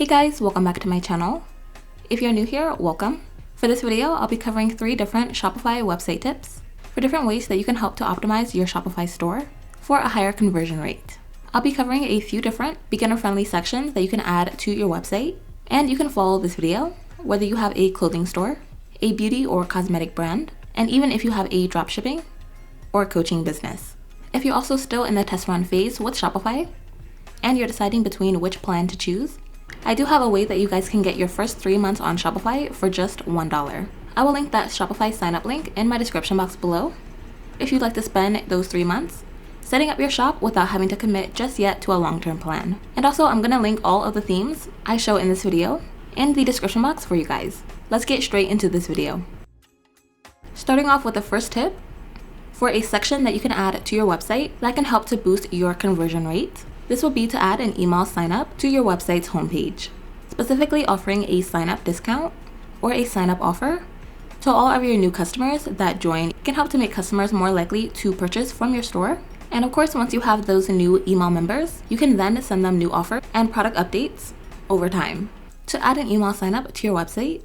Hey guys, welcome back to my channel. If you're new here, welcome. For this video, I'll be covering 3 different Shopify website tips for different ways that you can help to optimize your Shopify store for a higher conversion rate. I'll be covering a few different beginner-friendly sections that you can add to your website, and you can follow this video whether you have a clothing store, a beauty or cosmetic brand, and even if you have a dropshipping or coaching business. If you're also still in the test run phase with Shopify and you're deciding between which plan to choose, I do have a way that you guys can get your first 3 months on Shopify for just $1. I will link that Shopify sign up link in my description box below if you'd like to spend those 3 months setting up your shop without having to commit just yet to a long-term plan. And also, I'm gonna link all of the themes I show in this video in the description box for you guys. Let's get straight into this video. Starting off with the first tip for a section that you can add to your website that can help to boost your conversion rate. This will be to add an email sign-up to your website's homepage, specifically offering a sign-up discount or a sign-up offer to all of your new customers that join. It can help to make customers more likely to purchase from your store. And of course, once you have those new email members, you can then send them new offers and product updates over time. To add an email sign-up to your website,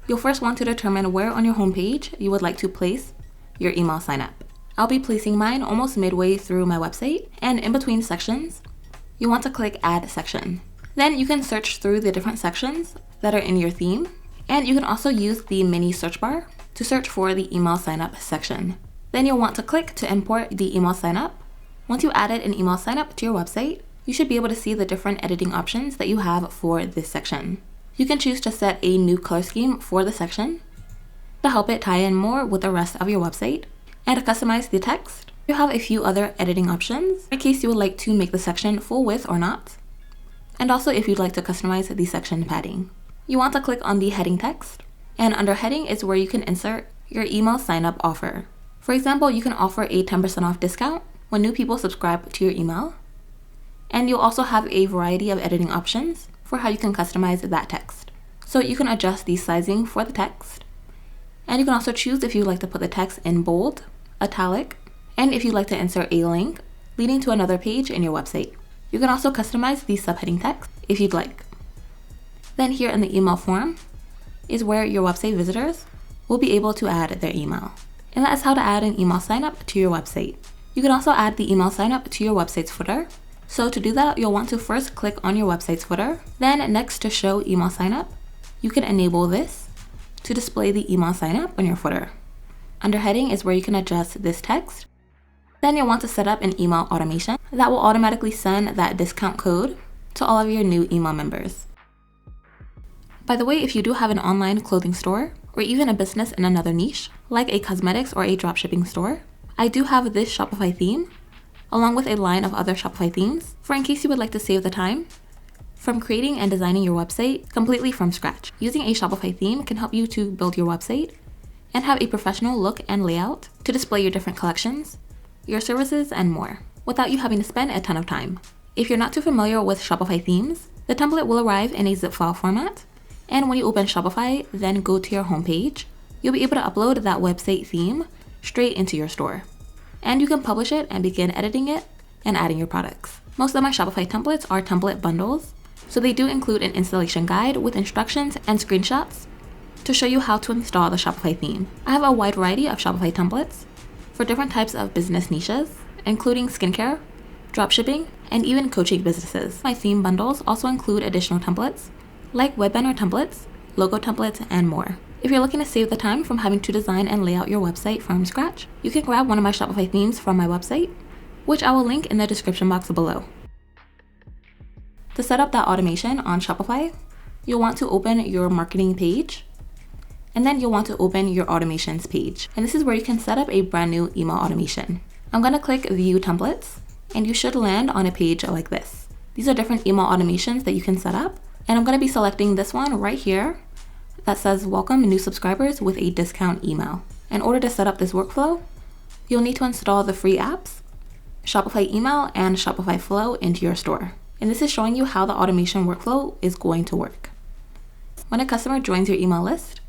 you'll first want to determine where on your homepage you would like to place your email sign-up. I'll be placing mine almost midway through my website, and in between sections, you want to click Add Section. Then you can search through the different sections that are in your theme, and you can also use the mini search bar to search for the email sign-up section. Then you'll want to click to import the email sign-up. Once you added an email sign-up to your website, you should be able to see the different editing options that you have for this section. You can choose to set a new color scheme for the section to help it tie in more with the rest of your website, and to customize the text. You have a few other editing options in case you would like to make the section full width or not, and also if you'd like to customize the section padding. You want to click on the heading text, and under heading is where you can insert your email sign-up offer. For example, you can offer a 10% off discount when new people subscribe to your email, and you'll also have a variety of editing options for how you can customize that text. So you can adjust the sizing for the text, and you can also choose if you'd like to put the text in bold, italic, and if you'd like to insert a link leading to another page in your website. You can also customize the subheading text if you'd like. Then here in the email form is where your website visitors will be able to add their email. And that is how to add an email sign-up to your website. You can also add the email sign-up to your website's footer. So to do that, you'll want to first click on your website's footer. Then next to show email sign-up, you can enable this to display the email sign-up on your footer. Under heading is where you can adjust this text. Then you'll want to set up an email automation that will automatically send that discount code to all of your new email members. By the way, if you do have an online clothing store or even a business in another niche, like a cosmetics or a dropshipping store, I do have this Shopify theme along with a line of other Shopify themes for in case you would like to save the time from creating and designing your website completely from scratch. Using a Shopify theme can help you to build your website and have a professional look and layout to display your different collections, your services, and more, without you having to spend a ton of time. If you're not too familiar with Shopify themes, the template will arrive in a zip file format, and when you open Shopify, then go to your homepage, you'll be able to upload that website theme straight into your store. And you can publish it and begin editing it and adding your products. Most of my Shopify templates are template bundles, so they do include an installation guide with instructions and screenshots to show you how to install the Shopify theme. I have a wide variety of Shopify templates for different types of business niches, including skincare, dropshipping, and even coaching businesses. My theme bundles also include additional templates like web banner templates, logo templates, and more. If you're looking to save the time from having to design and lay out your website from scratch, you can grab one of my Shopify themes from my website, which I will link in the description box below. To set up that automation on Shopify, you'll want to open your marketing page, and then you'll want to open your automations page. And this is where you can set up a brand new email automation. I'm gonna click View Templates, and you should land on a page like this. These are different email automations that you can set up, and I'm gonna be selecting this one right here that says welcome new subscribers with a discount email. In order to set up this workflow, you'll need to install the free apps, Shopify Email and Shopify Flow into your store. And this is showing you how the automation workflow is going to work. When a customer joins your email list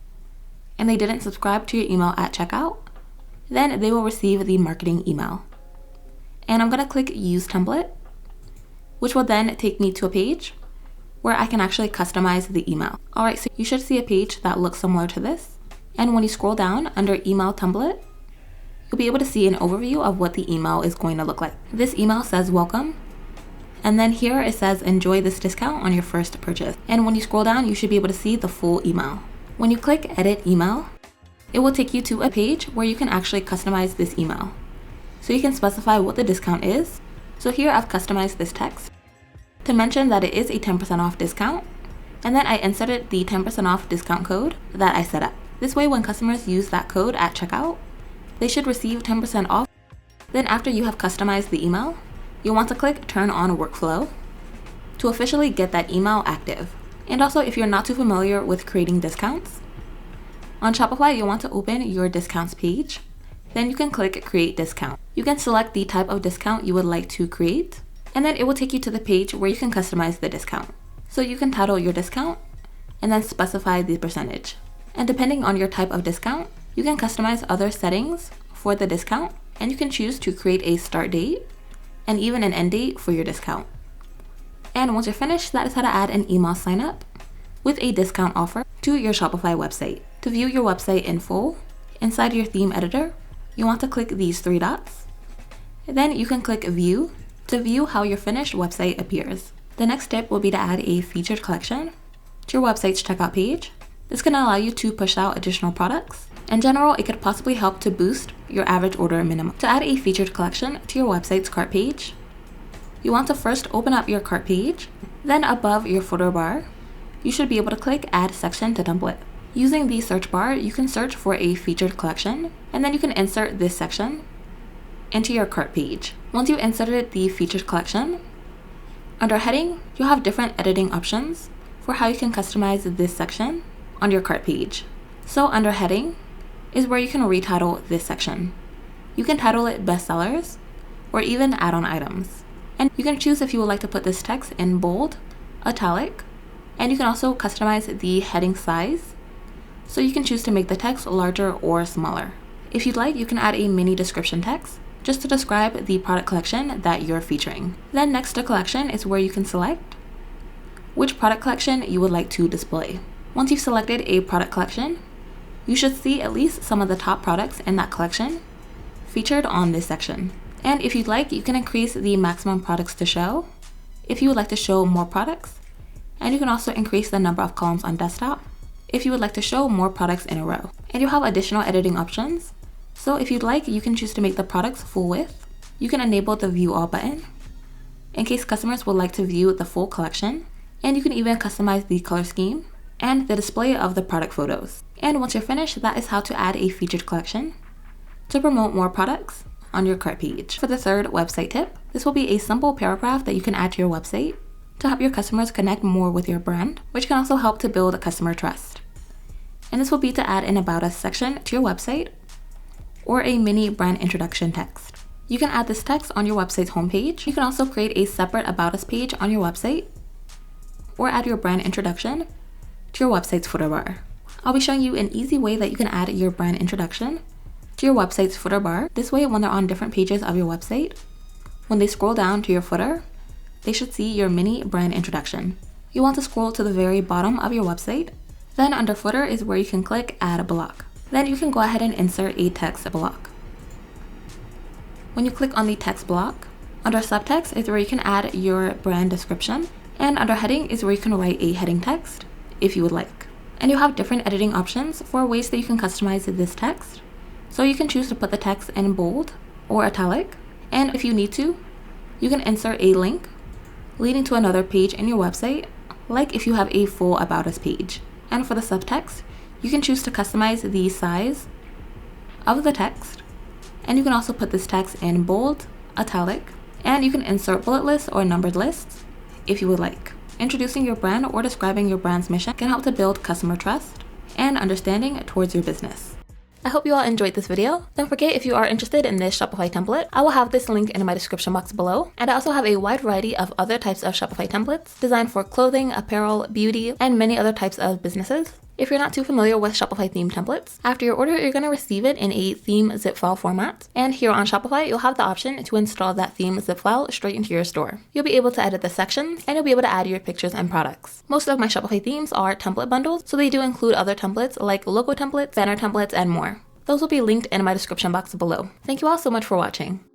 and they didn't subscribe to your email at checkout, then they will receive the marketing email. And I'm gonna click Use Template, which will then take me to a page where I can actually customize the email. Alright, so you should see a page that looks similar to this. And when you scroll down under email template, you'll be able to see an overview of what the email is going to look like. This email says welcome. And then here it says enjoy this discount on your first purchase. And when you scroll down, you should be able to see the full email. When you click edit email, it will take you to a page where you can actually customize this email. So you can specify what the discount is. So here I've customized this text to mention that it is a 10% off discount. And then I inserted the 10% off discount code that I set up. This way, when customers use that code at checkout, they should receive 10% off. Then after you have customized the email, you'll want to click turn on workflow to officially get that email active. And also, if you're not too familiar with creating discounts, on Shopify, you'll want to open your discounts page. Then you can click create discount. You can select the type of discount you would like to create, and then it will take you to the page where you can customize the discount. So you can title your discount and then specify the percentage. And depending on your type of discount, you can customize other settings for the discount, and you can choose to create a start date and even an end date for your discount. And once you're finished, that is how to add an email sign up with a discount offer to your Shopify website. To view your website in full, inside your theme editor, you want to click these three dots. Then you can click view to view how your finished website appears. The next step will be to add a featured collection to your website's checkout page. This can allow you to push out additional products. In general, it could possibly help to boost your average order minimum. To add a featured collection to your website's cart page, you want to first open up your cart page. Then above your footer bar, you should be able to click add section to template. Using the search bar, you can search for a featured collection, and then you can insert this section into your cart page. Once you've inserted the featured collection, under heading, you'll have different editing options for how you can customize this section on your cart page. So under heading is where you can retitle this section. You can title it bestsellers or even add-on items. And you can choose if you would like to put this text in bold, italic, and you can also customize the heading size. So you can choose to make the text larger or smaller. If you'd like, you can add a mini description text just to describe the product collection that you're featuring. Then next to collection is where you can select which product collection you would like to display. Once you've selected a product collection, you should see at least some of the top products in that collection featured on this section. And if you'd like, you can increase the maximum products to show if you would like to show more products. And you can also increase the number of columns on desktop if you would like to show more products in a row. And you'll have additional editing options. So if you'd like, you can choose to make the products full width. You can enable the view all button in case customers would like to view the full collection. And you can even customize the color scheme and the display of the product photos. And once you're finished, that is how to add a featured collection to promote more products on your cart page. For the third website tip, this will be a simple paragraph that you can add to your website to help your customers connect more with your brand, which can also help to build customer trust. And this will be to add an About Us section to your website or a mini brand introduction text. You can add this text on your website's homepage. You can also create a separate About Us page on your website or add your brand introduction to your website's footer bar. I'll be showing you an easy way that you can add your brand introduction to your website's footer bar. This way, when they're on different pages of your website, when they scroll down to your footer, they should see your mini brand introduction. You want to scroll to the very bottom of your website. Then under footer is where you can click add a block. Then you can go ahead and insert a text block. When you click on the text block, under subtext is where you can add your brand description, and under heading is where you can write a heading text if you would like. And you have different editing options for ways that you can customize this text. So you can choose to put the text in bold or italic, and if you need to, you can insert a link leading to another page in your website, like if you have a full About Us page. And for the subtext, you can choose to customize the size of the text, and you can also put this text in bold, italic, and you can insert bullet lists or numbered lists if you would like. Introducing your brand or describing your brand's mission can help to build customer trust and understanding towards your business. I hope you all enjoyed this video. Don't forget, if you are interested in this Shopify template, I will have this link in my description box below. And I also have a wide variety of other types of Shopify templates designed for clothing, apparel, beauty, and many other types of businesses. If you're not too familiar with Shopify theme templates, after your order, you're going to receive it in a theme zip file format. And here on Shopify, you'll have the option to install that theme zip file straight into your store. You'll be able to edit the sections, and you'll be able to add your pictures and products. Most of my Shopify themes are template bundles, so they do include other templates like logo templates, banner templates, and more. Those will be linked in my description box below. Thank you all so much for watching.